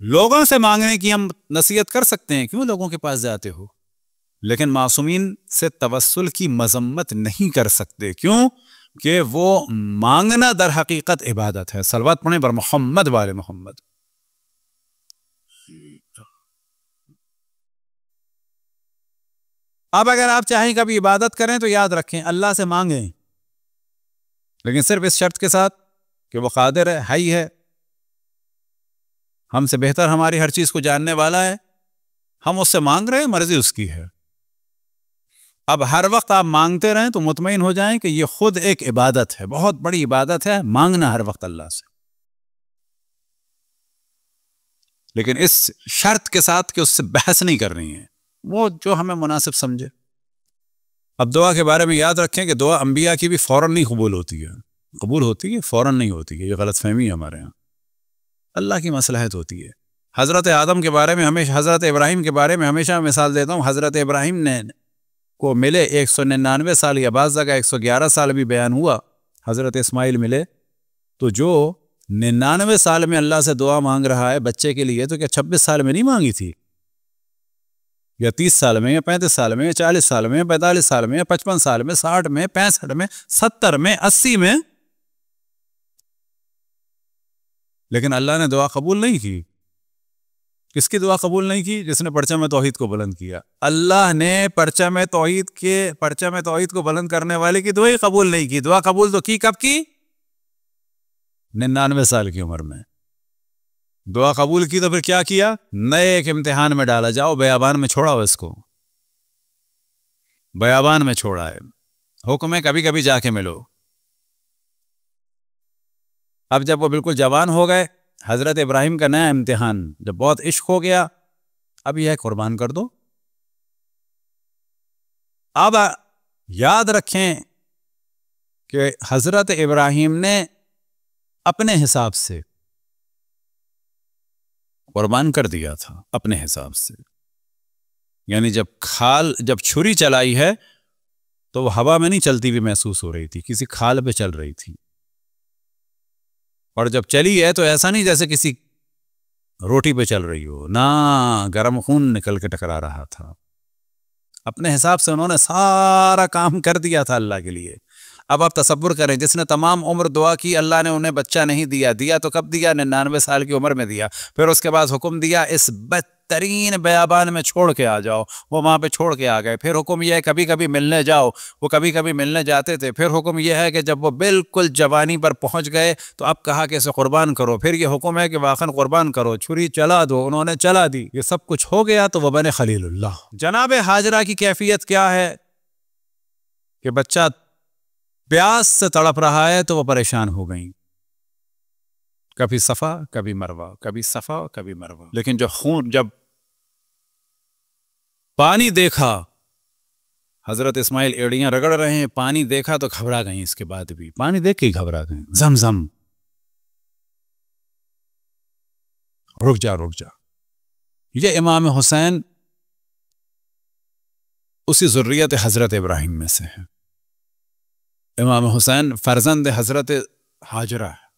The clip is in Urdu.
لوگوں سے مانگنے کی ہم نصیحت کر سکتے ہیں، کیوں لوگوں کے پاس جاتے ہو، لیکن معصومین سے توسل کی مذمت نہیں کر سکتے، کیوں کہ وہ مانگنا در حقیقت عبادت ہے۔ صلوات پڑھیں بر محمد وآل محمد۔ اب اگر آپ چاہیں کبھی عبادت کریں تو یاد رکھیں اللہ سے مانگیں، لیکن صرف اس شرط کے ساتھ کہ وہ قادر ہے، حی ہے، ہم سے بہتر ہماری ہر چیز کو جاننے والا ہے، ہم اس سے مانگ رہے ہیں، مرضی اس کی ہے۔ اب ہر وقت آپ مانگتے رہیں تو مطمئن ہو جائیں کہ یہ خود ایک عبادت ہے، بہت بڑی عبادت ہے مانگنا ہر وقت اللہ سے، لیکن اس شرط کے ساتھ کہ اس سے بحث نہیں کرنی ہے، وہ جو ہمیں مناسب سمجھے۔ اب دعا کے بارے میں یاد رکھیں کہ دعا انبیاء کی بھی فوراً نہیں قبول ہوتی ہے، قبول ہوتی ہے فوراً نہیں ہوتی ہے، یہ غلط فہمی ہے ہمارے ہاں، اللہ کی مصلحت ہوتی ہے۔ حضرت آدم کے بارے میں ہمیشہ، حضرت ابراہیم کے بارے میں ہمیشہ مثال دیتا ہوں، حضرت ابراہیم نے کو ملے 199 سال یا بعض جگہ 111 سال بھی بیان ہوا، حضرت اسماعیل ملے، تو جو 99 سال میں اللہ سے دعا مانگ رہا ہے بچے کے لیے، تو کیا 26 سال میں نہیں مانگی تھی، یا 30 سال میں، یا 35 سال میں، یا 40 سال میں، یا 45 سال میں، یا 55 سال میں، 60 میں، 65 میں، 70 میں، 80 میں؟ لیکن اللہ نے دعا قبول نہیں کی۔ کس کی دعا قبول نہیں کی؟ جس نے پرچم توحید کو بلند کیا۔ اللہ نے پرچم توحید کو بلند کرنے والے کی دعا ہی قبول نہیں کی۔ دعا قبول تو کی کب کی؟ 99 سال کی عمر میں دعا قبول کی، تو پھر کیا کیا؟ نئے ایک امتحان میں ڈالا، جاؤ بیابان میں چھوڑا ہو، اس کو بیابان میں چھوڑا ہے، حکم ہے کبھی کبھی جا کے ملو۔ اب جب وہ بالکل جوان ہو گئے، حضرت ابراہیم کا نیا امتحان، جب بہت عشق ہو گیا، اب یہ قربان کر دو۔ اب یاد رکھیں کہ حضرت ابراہیم نے اپنے حساب سے قربان کر دیا تھا، اپنے حساب سے، یعنی جب چھری چلائی ہے تو وہ ہوا میں نہیں چلتی ہوئی محسوس ہو رہی تھی، کسی کھال پہ چل رہی تھی، اور جب چلی ہے تو ایسا نہیں جیسے کسی روٹی پہ چل رہی ہو، نہ گرم خون نکل کے ٹکرا رہا تھا۔ اپنے حساب سے انہوں نے سارا کام کر دیا تھا اللہ کے لیے۔ اب آپ تصور کریں، جس نے تمام عمر دعا کی، اللہ نے انہیں بچہ نہیں دیا تو کب دیا؟ 99 سال کی عمر میں دیا۔ پھر اس کے بعد حکم دیا اس بدترین بیابان میں چھوڑ کے آ جاؤ، وہ وہاں پہ چھوڑ کے آ گئے۔ پھر حکم یہ ہے کبھی کبھی ملنے جاؤ، وہ کبھی کبھی ملنے جاتے تھے۔ پھر حکم یہ ہے کہ جب وہ بالکل جوانی پر پہنچ گئے تو اب کہا کہ اسے قربان کرو۔ پھر یہ حکم ہے کہ واقعاً قربان کرو، چھری چلا دو، انہوں نے چلا دی۔ یہ سب کچھ ہو گیا تو وہ بنے خلیل اللہ۔ جناب ہاجرہ کی کیفیت کیا ہے کہ بچہ پیاس سے تڑپ رہا ہے تو وہ پریشان ہو گئیں، کبھی صفا کبھی مروہ، کبھی صفا کبھی مروہ، لیکن جب پانی دیکھا، حضرت اسماعیل ایڑیاں رگڑ رہے ہیں، پانی دیکھا تو گھبرا گئیں، اس کے بعد بھی پانی دیکھ کے ہی گھبرا گئیں۔ زمزم، رک جا۔ یہ امام حسین اسی ذریت حضرت ابراہیم میں سے ہے۔ امام حسین فرزند حضرت ہاجرہ ہے۔